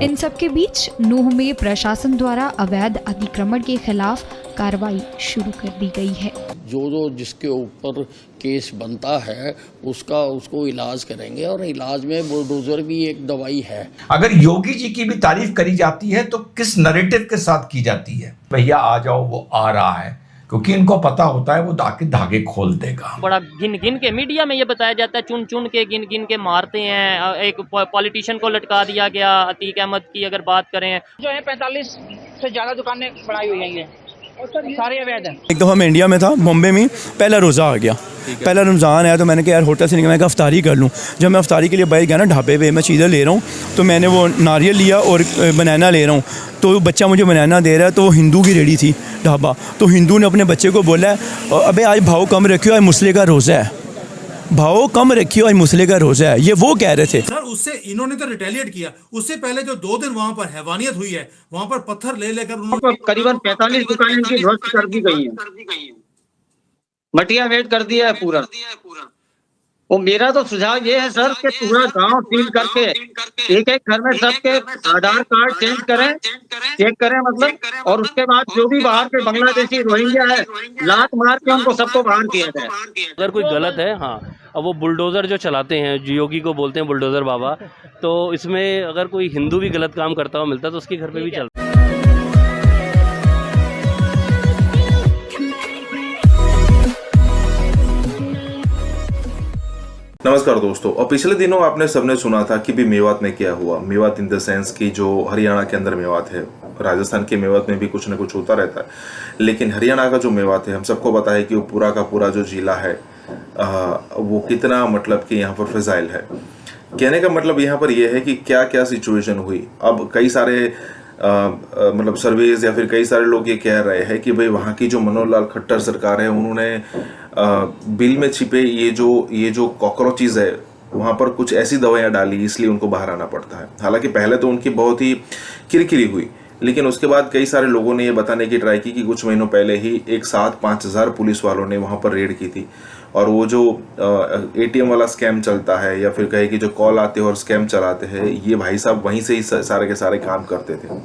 इन सब के बीच नूह में प्रशासन द्वारा अवैध अतिक्रमण के खिलाफ कार्रवाई शुरू कर दी गई है। जो जिसके ऊपर केस बनता है उसको इलाज करेंगे, और इलाज में बुलडोजर भी एक दवाई है। अगर योगी जी की भी तारीफ करी जाती है तो किस नैरेटिव के साथ की जाती है? भैया आ जाओ, वो आ रहा है, क्योंकि इनको पता होता है वो धागे खोल देगा। बड़ा गिन गिन के मीडिया में ये बताया जाता है, चुन चुन के गिन गिन के मारते हैं। एक पॉलिटिशियन को लटका दिया गया, अतीक अहमद की अगर बात करें, जो है 45 से ज़्यादा दुकानें बनाई हुई हैं, सारे अवैध हैं। एक दफ़ा मैं इंडिया में था, बॉम्बे में, पहला रोज़ा आ गया, पहला रमज़ान आया, तो मैंने कहा यार होटल से निकल, मैं अफ्तारी कर लूँ। जब मैं अफ्तारी के लिए बाहर गया ना ढाबे पे, मैं चीज़ें ले रहा हूँ, तो मैंने वो नारियल लिया और बनाना ले रहा हूँ, तो बच्चा मुझे बनाना दे रहा है, तो वो हिंदू की रेडी थी ढाबा, तो हिंदू ने अपने बच्चे को बोला अबे आज भाव कम रखियो, आज मुसले का रोज़ा है, भाव कम रखियो, आज मुसले का रोज़ा है, ये वो कह रहे थे। सर उससे इन्होंने तो रिटेलिएट किया। उससे पहले जो 2 दिन वहाँ पर हैवानियत हुई है, वहाँ पर पत्थर ले लेकर उन्होंने करीबन 45 दुकानें की ध्वस्त कर दी गई हैं, मटिया वेट कर दिया है पूरा। वो मेरा तो सुझाव ये है सर कि पूरा गांव सील करके एक एक घर में सबके आधार कार्ड चेक करें मतलब, और उसके बाद जो भी बाहर के बांग्लादेशी रोहिंग्या है लात मार के उनको सबको बाहर किया जाए। अगर कोई गलत है, हाँ, अब वो बुलडोज़र जो चलाते हैं, योगी को बोलते हैं बुलडोज़र बाबा, तो इसमें अगर कोई हिंदू भी गलत काम करता हुआ मिलता है तो उसके घर पे भी चलता है। नमस्कार दोस्तों, और पिछले दिनों आपने सबने सुना था कि भी मेवात में क्या हुआ। मेवात इन द सेंस की जो हरियाणा के अंदर मेवात है, राजस्थान के मेवात में भी कुछ न कुछ होता रहता है, लेकिन हरियाणा का जो मेवात है, हम सबको पता है कि वो पूरा का पूरा जो जिला है वो कितना मतलब कि यहाँ पर फिजाइल है। कहने का मतलब यहाँ पर यह है कि क्या क्या सिचुएशन हुई। अब कई सारे मतलब सर्वेज या फिर कई सारे लोग ये कह रहे हैं कि भाई वहाँ की जो मनोहर लाल खट्टर सरकार है, उन्होंने बिल में छिपे ये जो कॉकरोचेज है वहाँ पर कुछ ऐसी दवाइयाँ डाली, इसलिए उनको बाहर आना पड़ता है। हालांकि पहले तो उनकी बहुत ही किरकिरी हुई, लेकिन उसके बाद कई सारे लोगों ने ये बताने की ट्राई की कि कुछ महीनों पहले ही एक साथ 5000 पुलिस वालों ने वहाँ पर रेड की थी, और वो जो ATM वाला स्कैम चलता है या फिर कहे कि जो कॉल आते हैं और स्कैम चलाते हैं, ये भाई साहब वहीं से ही सारे के सारे काम करते थे।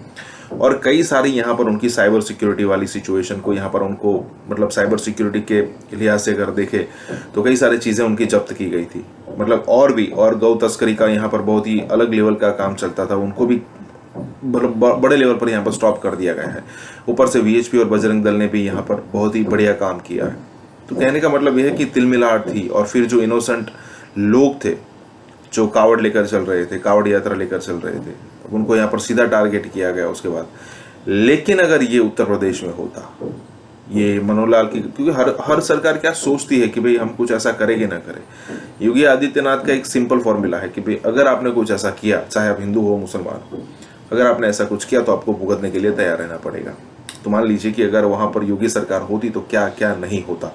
और कई सारी यहाँ पर उनकी साइबर सिक्योरिटी वाली सिचुएशन को यहाँ पर उनको मतलब साइबर सिक्योरिटी के लिहाज से अगर देखे तो कई सारी चीज़ें उनकी जब्त की गई थी। मतलब और गौ तस्करी का यहाँ पर बहुत ही अलग लेवल का काम चलता था, उनको भी बड़े लेवल पर यहाँ पर स्टॉप कर दिया गया है। ऊपर से VHP और बजरंग दल ने भी यहाँ पर बहुत ही बढ़िया काम किया है। तो कहने का मतलब यह है कि तिलमिलाहट थी, और फिर जो इनोसेंट लोग थे जो कावड़ लेकर चल रहे थे, कावड़ यात्रा लेकर चल रहे थे, उनको यहाँ पर सीधा टारगेट किया गया उसके बाद। लेकिन अगर ये उत्तर प्रदेश में होता, ये मनोहर लाल की, क्योंकि हर सरकार क्या सोचती है कि भाई हम कुछ ऐसा करेंगे ना करें। योगी आदित्यनाथ का एक सिंपल फॉर्मूला है कि भाई अगर आपने कुछ ऐसा किया, चाहे आप हिंदू हो मुसलमान हो, अगर आपने ऐसा कुछ किया तो आपको भुगतने के लिए तैयार रहना पड़ेगा। तो मान लीजिए कि अगर वहां पर योगी सरकार होती तो क्या क्या नहीं होता।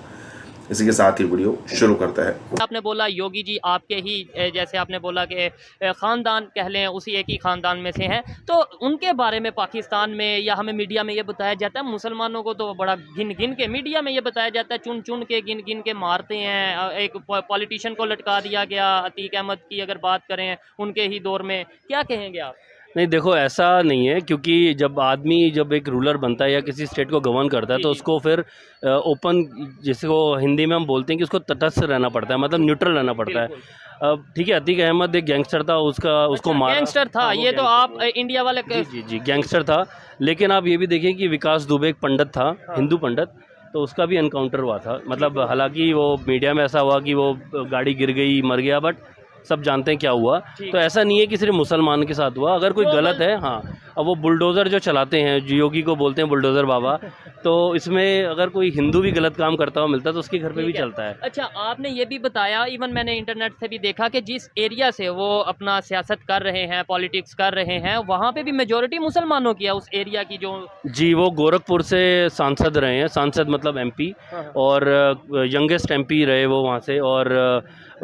इसी के साथ ही वीडियो शुरू करता है। आपने बोला योगी जी आपके ही, जैसे आपने बोला कि ख़ानदान कह लें, उसी एक ही ख़ानदान में से हैं, तो उनके बारे में पाकिस्तान में या हमें मीडिया में ये बताया जाता है, मुसलमानों को तो बड़ा गिन गिन के मीडिया में ये बताया जाता है, चुन चुन के गिन गिन के मारते हैं। एक पॉलिटिशियन को लटका दिया गया, अतीक अहमद की अगर बात करें, उनके ही दौर में, क्या कहेंगे आप? नहीं, देखो ऐसा नहीं है, क्योंकि जब एक रूलर बनता है या किसी स्टेट को गवर्न करता है तो उसको फिर ओपन, जिसको हिंदी में हम बोलते हैं कि उसको तटस्थ रहना पड़ता है, मतलब न्यूट्रल रहना पड़ता है। ठीक है, अतीक अहमद एक गैंगस्टर था, उसको मारा, गैंगस्टर था, ये तो आप इंडिया वाले जी गैंगस्टर था। लेकिन आप ये भी देखें कि विकास दुबे एक पंडित था, हिंदू पंडित, तो उसका भी एनकाउंटर हुआ था। मतलब हालांकि वो मीडिया में ऐसा हुआ कि वो गाड़ी गिर गई, मर गया, बट सब जानते हैं क्या हुआ। तो ऐसा नहीं है कि सिर्फ मुसलमान के साथ हुआ। अगर कोई गलत है, हाँ, अब वो बुलडोज़र जो चलाते हैं, योगी को बोलते हैं बुलडोज़र बाबा, तो इसमें अगर कोई हिंदू भी गलत काम करता हुआ मिलता है तो उसके घर पे भी चलता है। अच्छा, आपने ये भी बताया, इवन मैंने इंटरनेट से भी देखा कि जिस एरिया से वो अपना सियासत कर रहे हैं, पॉलिटिक्स कर रहे हैं, वहाँ पे भी मेजॉरिटी मुसलमानों की है उस एरिया की। जो जी, वो गोरखपुर से सांसद रहे हैं, सांसद मतलब MP, और यंगेस्ट MP रहे वो वहाँ से, और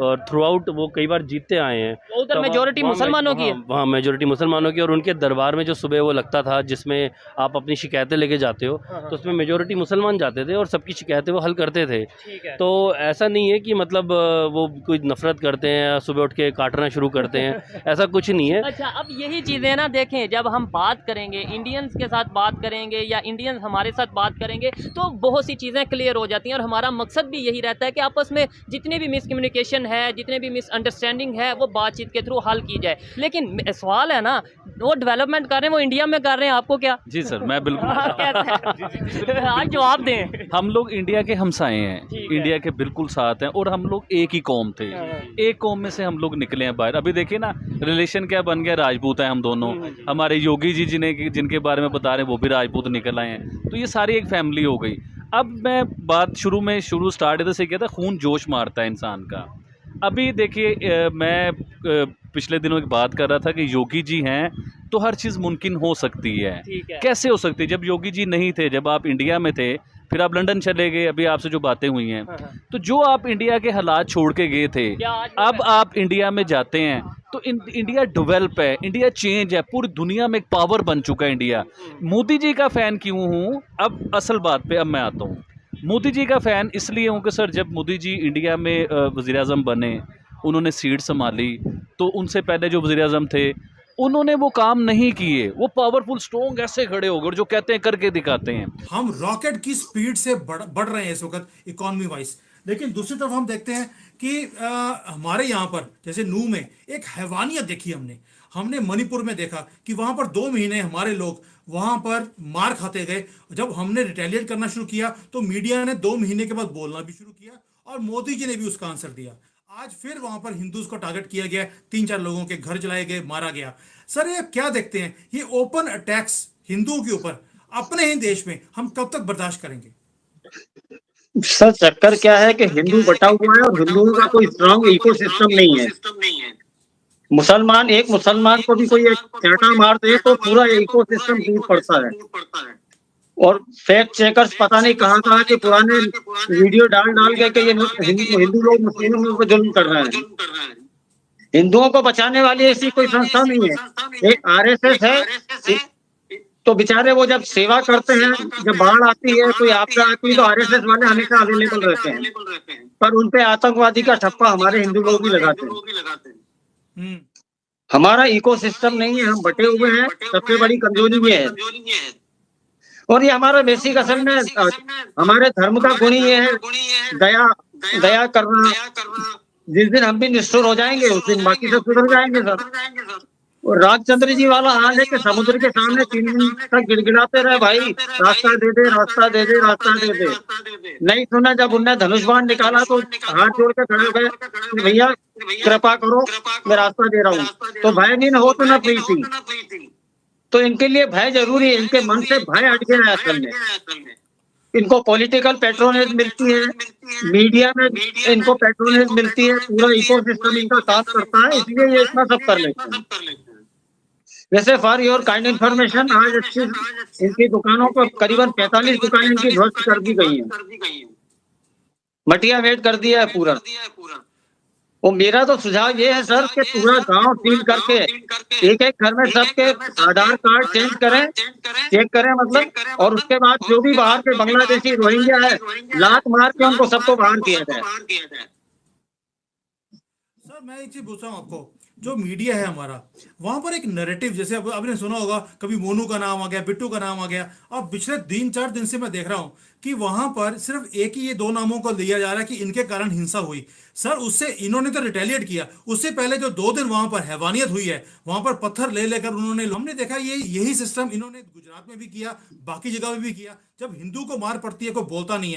और थ्रू आउट वो कई बार जीतते आए हैं। तो उधर तो मेजोरिटी मुसलमानों की है? वहाँ मेजोरिटी मुसलमानों की, और उनके दरबार में जो सुबह वो लगता था जिसमें आप अपनी शिकायतें लेके जाते हो, तो उसमें मेजोरिटी मुसलमान जाते थे और सबकी शिकायतें वो हल करते थे। ठीक है। तो ऐसा नहीं है कि मतलब वो कोई नफरत करते हैं, सुबह उठ के काटना शुरू करते हैं, ऐसा कुछ नहीं है। अच्छा, अब यही चीज़ें ना देखें, जब हम बात करेंगे इंडियंस के साथ बात करेंगे या इंडियंस हमारे साथ बात करेंगे तो बहुत सी चीज़ें क्लियर हो जाती हैं, और हमारा मकसद भी यही रहता है कि आपस में जितने भी मिसकम्युनिकेशन है, जितने भी मिसअंडरस्टैंडिंग है, वो बातचीत के थ्रू हल की जाए। लेकिन सवाल है ना, वो डेवलपमेंट कर रहे हैं, वो इंडिया में कर रहे हैं, आपको क्या? जी सर, मैं बिल्कुल आज जवाब दें। हम लोग इंडिया के हमसाए हैं, इंडिया के बिल्कुल साथ हैं, और हम लोग एक ही कौम थे, एक कौम में से हम लोग निकले हैं बाहर। अभी देखिए ना रिलेशन क्या बन गया, राजपूत हैं हम दोनों। हमारे योगी जी जिनके बारे में बता रहे हैं वो भी राजपूत निकल आए हैं, तो ये सारी एक फैमिली हो गई। अब मैं बात शुरू स्टार्ट इधर से किया था, खून जोश मारता है इंसान का। अभी देखिए मैं पिछले दिनों की बात कर रहा था कि योगी जी हैं तो हर चीज़ मुमकिन हो सकती है। कैसे हो सकती है? जब योगी जी नहीं थे, जब आप इंडिया में थे, फिर आप लंदन चले गए, अभी आपसे जो बातें हुई हैं, तो जो आप इंडिया के हालात छोड़ के गए थे, अब आप इंडिया में जाते हैं तो इंडिया डेवलप है, इंडिया चेंज है, पूरी दुनिया में एक पावर बन चुका है इंडिया। मोदी जी का फ़ैन क्यों हूँ? अब असल बात पे अब मैं आता हूँ। मोदी जी का फ़ैन इसलिए हूँ कि सर जब मोदी जी इंडिया में वज़ीर-ए-आज़म बने, उन्होंने सीट संभाली, तो उनसे पहले जो वज़ीर-ए-आज़म थे उन्होंने वो काम नहीं किए। वो पावरफुल स्ट्रॉन्ग ऐसे खड़े हो गए और जो कहते हैं करके दिखाते हैं। हम रॉकेट की स्पीड से बढ़ रहे हैं इस वक्त इकोनॉमी वाइज, लेकिन दूसरी तरफ हम देखते हैं कि हमारे यहाँ पर जैसे नू में एक हैवानियत देखी हमने मणिपुर में देखा कि वहां पर 2 महीने हमारे लोग वहां पर मार खाते गए। जब हमने रिटेलिएट करना शुरू किया तो मीडिया ने 2 महीने के बाद बोलना भी शुरू किया और मोदी जी ने भी उसका आंसर दिया। आज फिर वहां पर हिंदूज को टारगेट किया गया, 3-4 लोगों के घर जलाए गए, मारा गया। सर ये क्या देखते हैं, ये ओपन अटैक्स हिंदुओं के ऊपर अपने ही देश में हम कब तक बर्दाश्त करेंगे? सर चक्कर क्या है कि हिंदू बटा हुआ है और हिंदुओं का कोई स्ट्रॉन्ग इकोसिस्टम नहीं है। एक मुसलमान को भी कोई एक चाटा मार दे तो पूरा इकोसिस्टम टूट पड़ता है। और फैक्ट चेकर्स पता नहीं कहाँ के पुराने वीडियो डाल के कि ये हिंदू लोग मुस्लिमों पर जुल्म कर रहे हैं। हिंदुओं को बचाने वाली ऐसी कोई संस्था नहीं है। एक आरएसएस है, तो बेचारे वो जब सेवा करते हैं, जब बाढ़ आती है, कोई आपदा आती है, तो आरएसएस वाले हमेशा अवेलेबल रहते हैं, पर उनपे आतंकवादी का ठप्पा हमारे हिंदू लोग ही लगाते हैं। हमारा इकोसिस्टम नहीं है, हम बटे हुए हैं, सबसे बड़ी कमजोरी ये है। और ये हमारा बेसिक असल में हमारे धर्म का गुण ही है दया करना। जिस दिन हम भी निष्ठुर हो जाएंगे उस दिन बाकी सब सुधर जाएंगे सर। और राजचंद्र जी वाला हाल है कि समुद्र के सामने 3 दिन तक गिड़गिड़ाते रहे, भाई रास्ता दे दे, रास्ता दे दे, रास्ता दे दे। नहीं सुना, जब उनने धनुष्बाण निकाला तो हाथ जोड़ के खड़े गए कि भैया कृपा करो, मैं रास्ता दे रहा हूँ। तो भय नहीं हो तो न प्रीति। तो इनके लिए भय जरूरी है, इनके मन से भय हट गया है असल में। इनको पॉलिटिकल पेट्रोनेज मिलती है, मीडिया में इनको पेट्रोनेज मिलती है, पूरा इकोसिस्टम इनका साथ करता है, इसलिए ये इतना सब कर लेते हैं। वैसे फॉर योर काइंड इन्फॉर्मेशन, आज इनकी दुकानों पर करीबन 45 दुकानें इनकी ध्वस्त कर दी गई हैं, मटिया वेट कर दिया है पूरा। वो मेरा तो सुझाव ये है सर कि पूरा गांव सील करके एक घर में सबके आधार कार्ड चेक करें मतलब, और उसके बाद जो भी बाहर के बांग्लादेशी रोहिंग्या है लात मार के उनको सबको बाहर किया जाए। सर मैं एक चीज पूछ रहा हूँ आपको, जो मीडिया है हमारा, वहां पर एक नैरेटिव, जैसे अब आपने सुना होगा कभी मोनू का नाम आ गया, बिट्टू का नाम आ गया, अब पिछले 3-4 दिन से मैं देख रहा हूं कि वहां पर सिर्फ एक ही ये 2 नामों को लिया जा रहा है कि इनके कारण हिंसा हुई। सर उससे इन्होंने तो रिटेलिएट किया, उससे पहले जो 2 दिन वहां पर हैवानियत हुई है, वहां पर पत्थर ले लेकर उन्होंने, हमने देखा यही सिस्टम इन्होंने गुजरात में भी किया, बाकी जगह में भी किया। जब हिंदू को मार पड़ती है कोई बोलता नहीं है।